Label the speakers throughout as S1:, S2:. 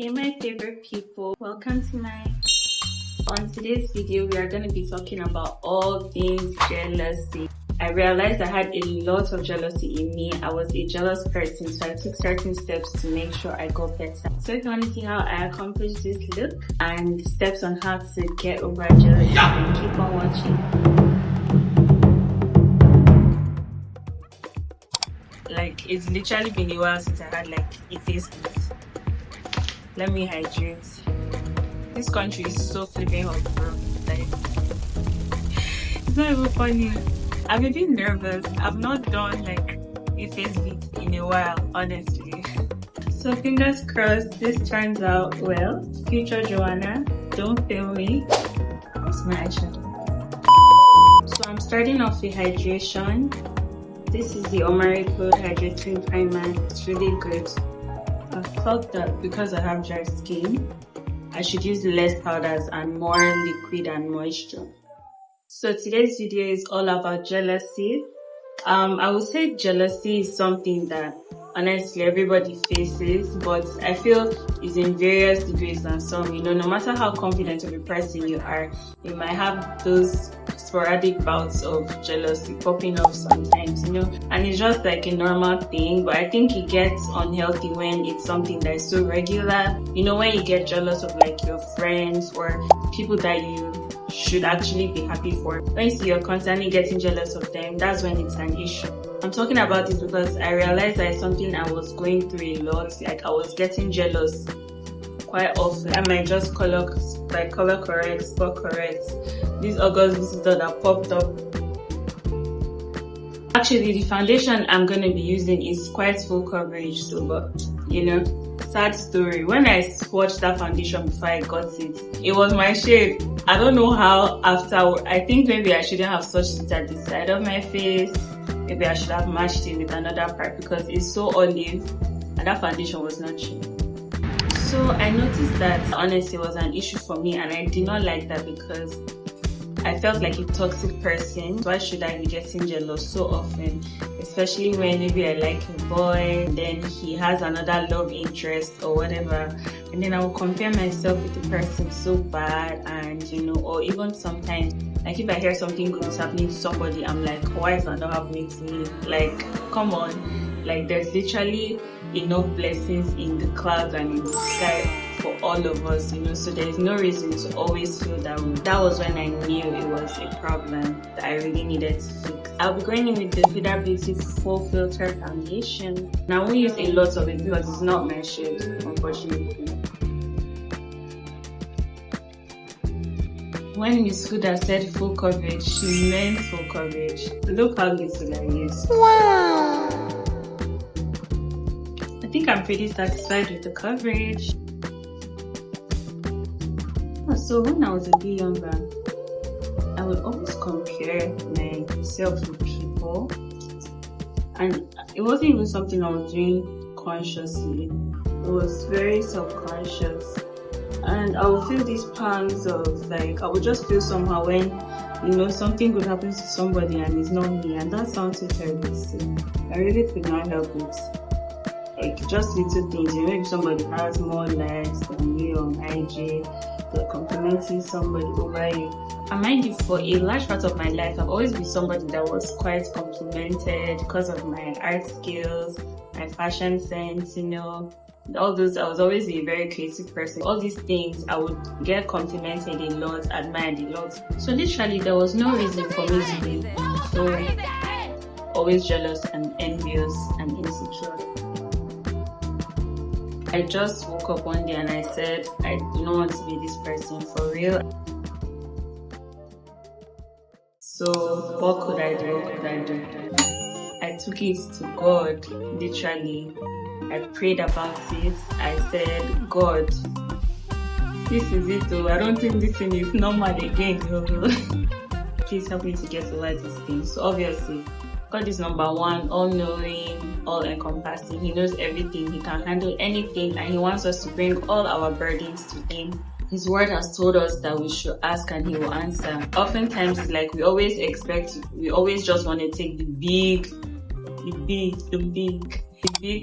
S1: Hey my favorite people, welcome to on today's video we are going to be talking about all things jealousy. I realized I had a lot of jealousy in me. I was a jealous person, so I took certain steps to make sure I got better. So if you want to see how I accomplished this look and steps on how to get over jealousy, then keep on watching. Like, it's literally been a while since I had like a face beat. Let me hydrate. This country is so flipping hot, bro. Like, it's not even funny. I'm a bit nervous. I've not done like a face beat in a while, honestly. So fingers crossed this turns out well. Future Joanna, don't fail me. That's my eyeshadow. So I'm starting off with hydration. This is the Omari Code Hydrating Primer. It's really good. I felt that because I have dry skin, I should use less powders and more liquid and moisture. So today's video is all about jealousy. I would say jealousy is something that honestly everybody faces, but I feel it's in various degrees and some, no matter how confident of a person you are, you might have those sporadic bouts of jealousy popping up sometimes, and it's just like a normal thing, but I think it gets unhealthy when it's something that is so regular. When you get jealous of like your friends or people that you should actually be happy for. When you see you're constantly getting jealous of them, that's when it's an issue. I'm talking about this because I realized that it's something I was going through a lot. Like, I was getting jealous quite often. I might just color correct, spot correct. This August visitor that popped up. Actually, the foundation I'm going to be using is quite full coverage, so but sad story. When I swatched that foundation before I got it was my shade. I don't know how after. I think maybe I shouldn't have swatched it at the side of my face. Maybe I should have matched it with another part because it's so olive and that foundation was not cheap. So I noticed that honestly it was an issue for me, and I did not like that because I felt like a toxic person. Why should I be getting jealous so often? Especially when maybe I like a boy, then he has another love interest or whatever, and then I will compare myself with the person so bad, and or even sometimes, like if I hear something good is happening to somebody, I'm like, why is that not happening to me? Like, come on, like there's literally enough blessings in the clouds and in the sky for all of us, so there's no reason to always feel that way. That was when I knew it was a problem that I really needed to fix. I'll be going in with the Huda Beauty Full Filter Foundation. Now I won't use a lot of it because it's not my shade, unfortunately. When Miss Huda said full coverage, she meant full coverage. Look how little I use. Wow! I think I'm pretty satisfied with the coverage. So when I was a bit younger, I would always compare myself with people, and it wasn't even something I was doing consciously. It was very subconscious, and I would feel these pangs of like, I would just feel somehow when something good happens to somebody and it's not me, and that sounds so terrible. So I really could not help it. Like, just little things, maybe somebody has more likes than you on IG, they're complimenting somebody over you. And mind you, for a large part of my life, I've always been somebody that was quite complimented because of my art skills, my fashion sense, all those. I was always a very creative person. All these things, I would get complimented a lot, admired a lot. So literally, there was no reason for me to be so always jealous and envious and insecure. I just woke up one day and I said, I do not want to be this person for real. So what could I do? I took it to God, literally. I prayed about it. I said, God, this is it though. I don't think this thing is normal again. Please help me to get over this thing. So obviously, God is number one, all-knowing, all-encompassing. He knows everything. He can handle anything, and He wants us to bring all our burdens to Him. His word has told us that we should ask and He will answer. Oftentimes, it's like we always just want to take the big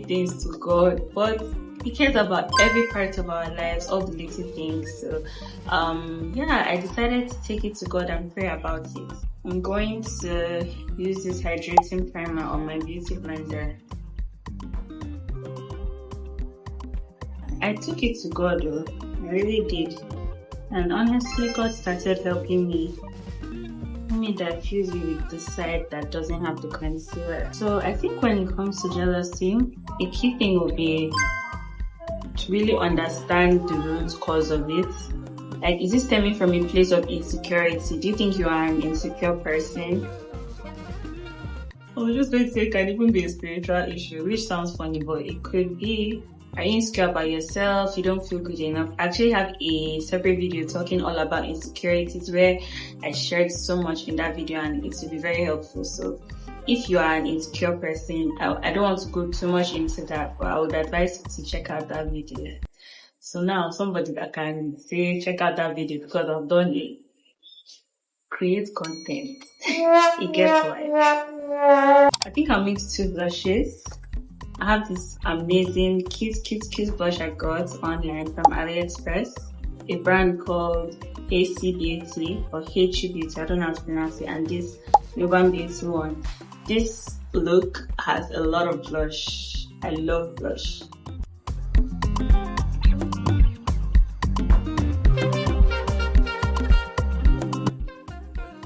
S1: things to God, but He cares about every part of our lives, all the little things. So yeah, I decided to take it to God and pray about it. I'm going to use this hydrating primer on my beauty blender. I took it to God though, I really did. And honestly, God started helping me. Let me diffuse it with the side that doesn't have the concealer. So I think when it comes to jealousy, a key thing will be to really understand the root cause of it. Like, is it stemming from a place of insecurity? Do you think you are an insecure person? I was just going to say it can even be a spiritual issue, which sounds funny, but it could be. Are you insecure about yourself? You don't feel good enough? I actually have a separate video talking all about insecurities where I shared so much in that video, and it will be very helpful. So if you are an insecure person, I don't want to go too much into that, but I would advise you to check out that video. So now somebody that can say check out that video because I've done it. Create content. It gets life. I think I'll mix 2 blushes. I have this amazing cute blush I got online from AliExpress. A brand called AC Beauty or HU Beauty, I don't know how to pronounce it, and this Grwm Beauty one. This look has a lot of blush. I love blush.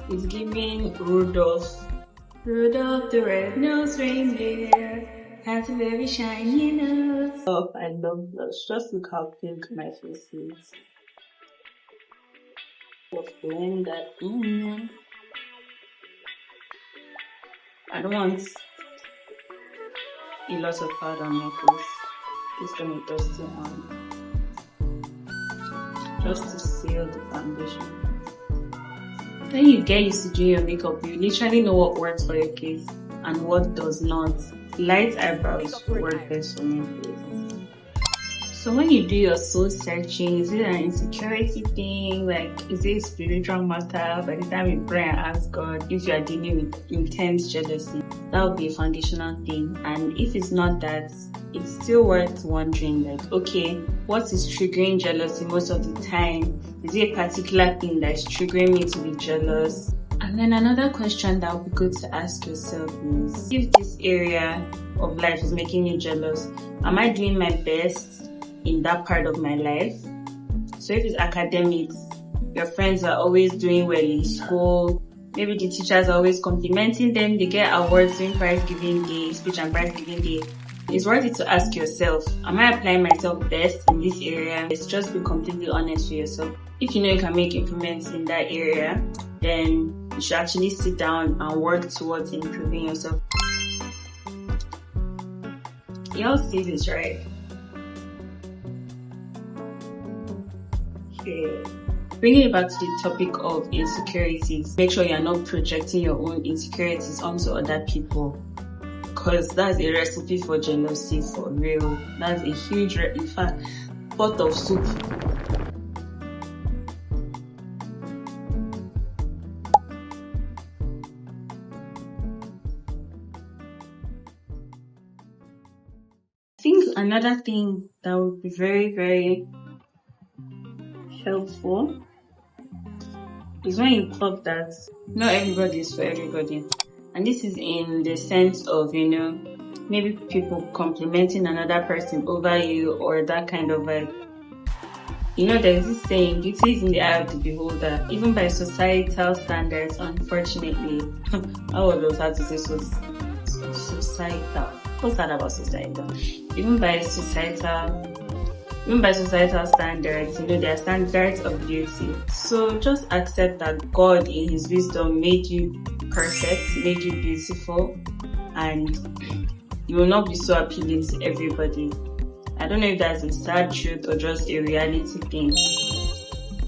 S1: It's giving Rudolph the red-nosed reindeer has a very shiny nose. Oh, I love blush. Just look how pink my face is. Just blend that in. I don't want a lot of powder on my face. It's gonna be dusty on. Just to seal the foundation. When you get used to doing your makeup, you literally know what works for your face and what does not. Light eyebrows work best for my face. So when you do your soul searching, is it an insecurity thing? Like, is it a spiritual matter? By the time you pray and ask God, if you are dealing with intense jealousy, that would be a foundational thing. And if it's not that, it's still worth wondering, like, okay, what is triggering jealousy most of the time? Is it a particular thing that's triggering me to be jealous? And then another question that would be good to ask yourself is, if this area of life is making you jealous, am I doing my best in that part of my life? So if it's academics, your friends are always doing well in school, maybe the teachers are always complimenting them, they get awards during prize giving day, speech and prize giving day. It's worth it to ask yourself, am I applying myself best in this area? Let's just be completely honest with yourself. If you know you can make improvements in that area, then you should actually sit down and work towards improving yourself. You all see this, right? Okay. Bringing it back to the topic of insecurities, make sure you're not projecting your own insecurities onto other people, because that's a recipe for jealousy, for real. That's a huge, in fact, pot of soup. I think another thing that would be very, very helpful is when you clock that not everybody is for everybody. And this is in the sense of, you know, maybe people complimenting another person over you or that kind of vibe. You know, there's this saying, beauty is in the eye of the beholder. Even by societal standards, unfortunately, I always have to say societal. What's that about societal? Even by societal standards, you know, there are standards of beauty. So just accept that God in His wisdom made you perfect, made you beautiful, and you will not be so appealing to everybody. I don't know if that's a sad truth or just a reality thing,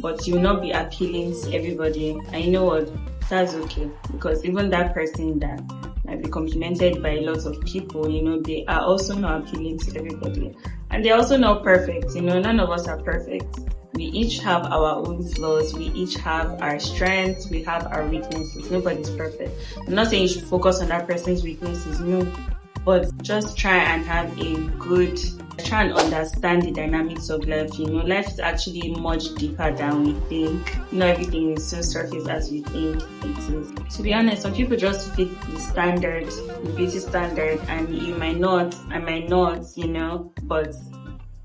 S1: but you will not be appealing to everybody. And you know what? That's okay, because even that person that might be complimented by lots of people, you know, they are also not appealing to everybody. And they're also not perfect, you know, none of us are perfect. We each have our own flaws, we each have our strengths, we have our weaknesses. Nobody's perfect. I'm not saying you should focus on that person's weaknesses, no. but just try and try and understand the dynamics of life. Life is actually much deeper than we think. Not everything is so surface as we think it is. To be honest, some people just fit the standard, the beauty standard, and you might not, I might not, but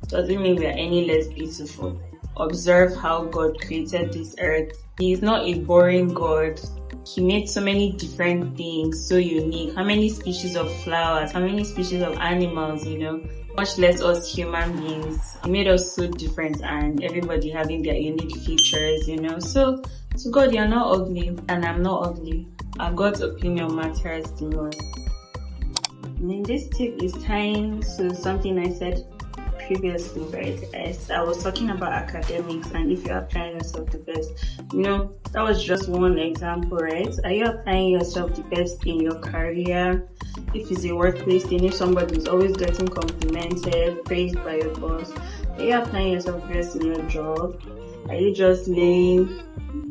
S1: doesn't mean we are any less beautiful. Observe how God created this earth. He is not a boring God. He made so many different things, so unique. How many species of flowers, how many species of animals, much less us human beings. He made us so different, and everybody having their unique features, So to God, you're not ugly, and I'm not ugly. And God's opinion matters the most. This tip is tying to something I said previously, right? I was talking about academics and if you're applying yourself the best. That was just one example, right? Are you applying yourself the best in your career? If it's a workplace, then if somebody is always getting complimented, praised by your boss, are you applying yourself best in your job? Are you just laying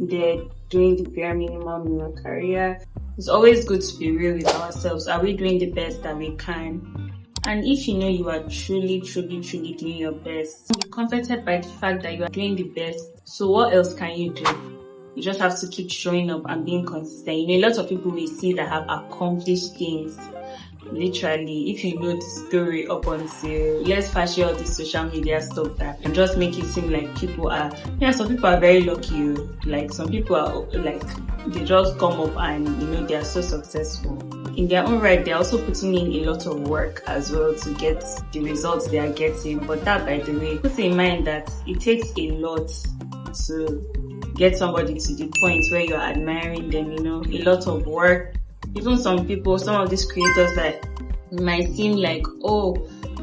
S1: there doing the bare minimum in your career? It's always good to be real with ourselves. Are we doing the best that we can? And if you are truly doing your best, be comforted by the fact that you are doing the best. So what else can you do? You just have to keep showing up and being consistent. A lot of people we see that have accomplished things. Literally, if you know the story up until, let's fashion all this social media stuff that and just make it seem like people are, some people are very lucky. Like some people are like, they just come up and they are so successful. In their own right, they're also putting in a lot of work as well to get the results they are getting. But that, by the way, put in mind that it takes a lot to get somebody to the point where you're admiring them, a lot of work. Even some of these creators that might seem like,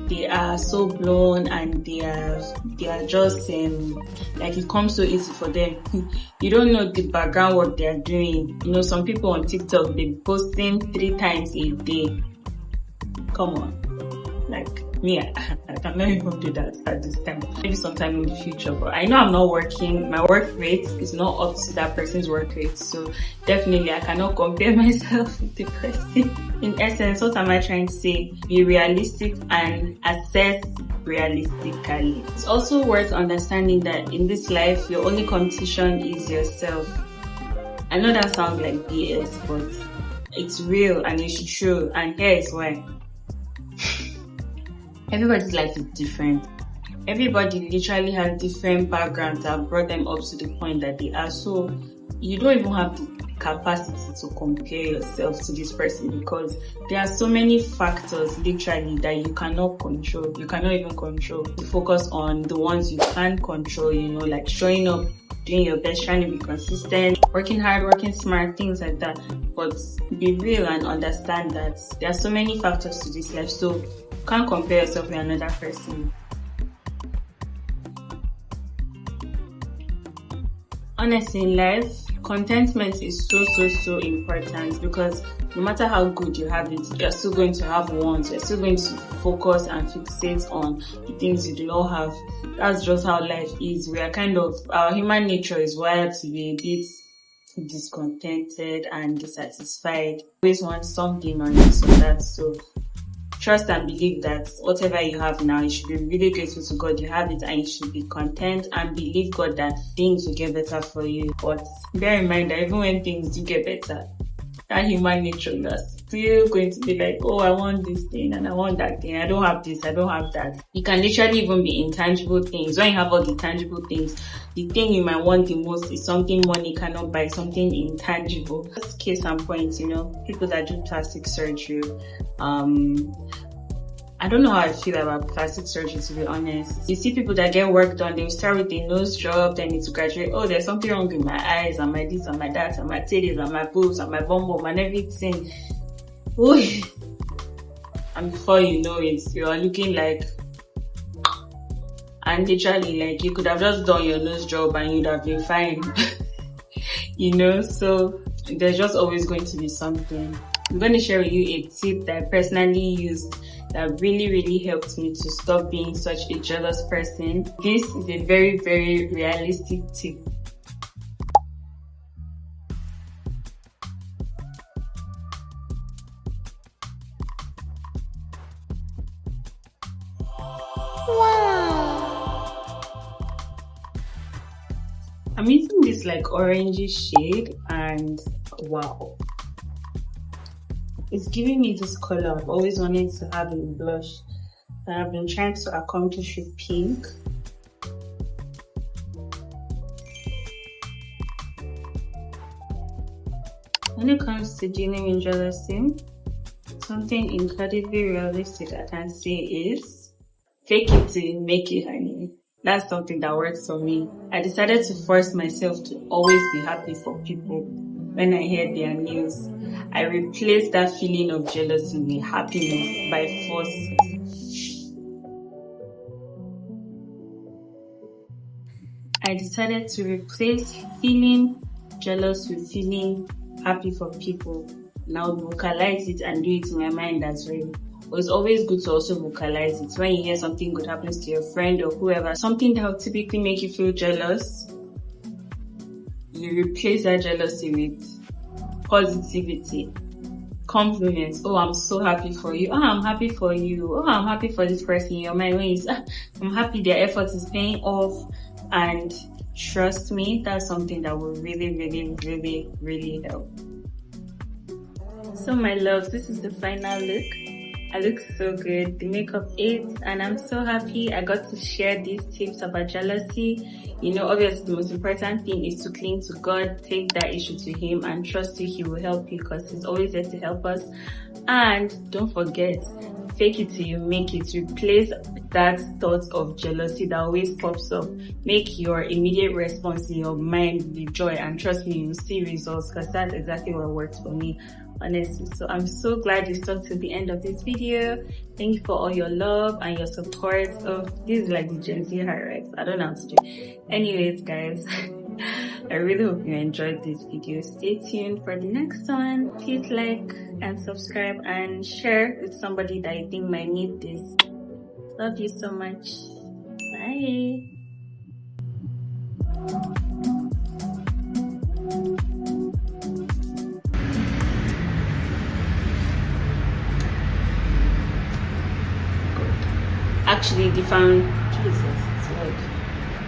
S1: they are so blown and they are just like it comes so easy for them. You don't know the background work they are doing. Some people on TikTok, they're posting 3 times a day. Come on, like me, I cannot even do that at this time. Maybe sometime in the future, but I know I'm not working. My work rate is not up to that person's work rate, so definitely I cannot compare myself with the person. In essence, what am I trying to say? Be realistic and assess realistically. It's also worth understanding that in this life, your only competition is yourself. I know that sounds like BS, but it's real and it's true, and here is why. Everybody's life is different. Everybody literally has different backgrounds that brought them up to the point that they are. So you don't even have the capacity to compare yourself to this person because there are so many factors literally that you cannot control. You cannot even control. You focus on the ones you can control, like showing up, doing your best, trying to be consistent, working hard, working smart, things like that. But be real and understand that there are so many factors to this life. So you can't compare yourself with another person. Honestly, in life, contentment is so important because no matter how good you have it, you're still going to have wants. You're still going to focus and fixate on the things you do not have. That's just how life is. We are our human nature is wired to be a bit discontented and dissatisfied. Always want something on this or that. So trust and believe that whatever you have now, you should be really grateful to God you have it, and you should be content and believe God that things will get better for you. But bear in mind that even when things do get better, that human nature, you're still going to be like, I want this thing and I want that thing. I don't have this, I don't have that. It can literally even be intangible things. When you have all the tangible things, the thing you might want the most is something money cannot buy, something intangible. Just case and point, people that do plastic surgery. I don't know how I feel about plastic surgery, to be honest. You see people that get work done, they start with a nose job, then need to graduate. There's something wrong with my eyes, and my this, and my that, and my titties, and my boobs, and my bum bum, and everything. Ooh. And before you know it, you are looking like, and literally, like, you could have just done your nose job and you'd have been fine. So there's just always going to be something. I'm going to share with you a tip that I personally used that really helped me to stop being such a jealous person. This is a very realistic tip. I'm using this like orangey shade, and wow, it's giving me this color I've always wanted to have in blush that I've been trying to accomplish with pink. When it comes to dealing with jealousy, something incredibly realistic I can say is fake it till you make it, honey. That's something that works for me. I decided to force myself to always be happy for people when I hear their news. I replaced that feeling of jealousy with happiness by force. I decided to replace feeling jealous with feeling happy for people. Now vocalize it and do it in my mind as well. But it's always good to also vocalize it. When you hear something good happens to your friend or whoever, something that will typically make you feel jealous, you replace that jealousy with positivity, compliments. Oh, I'm so happy for you. Oh, I'm happy for you. Oh, I'm happy for this person in your mind. When you say, I'm happy their effort is paying off. And trust me, that's something that will really help. So my loves, this is the final look. I look so good. The makeup aids, and I'm so happy I got to share these tips about jealousy. You know, obviously the most important thing is to cling to God, take that issue to Him, and trust you He will help you, because He's always there to help us. And don't forget, fake it till you make it. Replace that thought of jealousy that always pops up. Make your immediate response in your mind with joy, and trust me, you'll see results, because that's exactly what works for me, honestly. So I'm so glad you stuck to the end of this video. Thank you for all your love and your support. Oh, this is like the Gen Z highlights. I don't know how to do. Anyways, guys, I really hope you enjoyed this video. Stay tuned for the next one. Please like and subscribe and share with somebody that you think might need this. Love you so much. Bye. Actually, the found Jesus, it's Lord.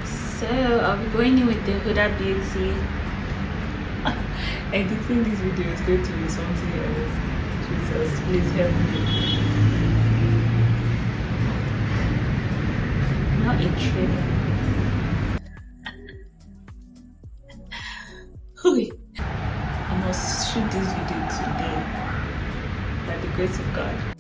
S1: So I'll be going in with the Huda Beauty. Editing this video is going to be something else. Jesus, please help me. Not a trailer. I must shoot this video today by the grace of God.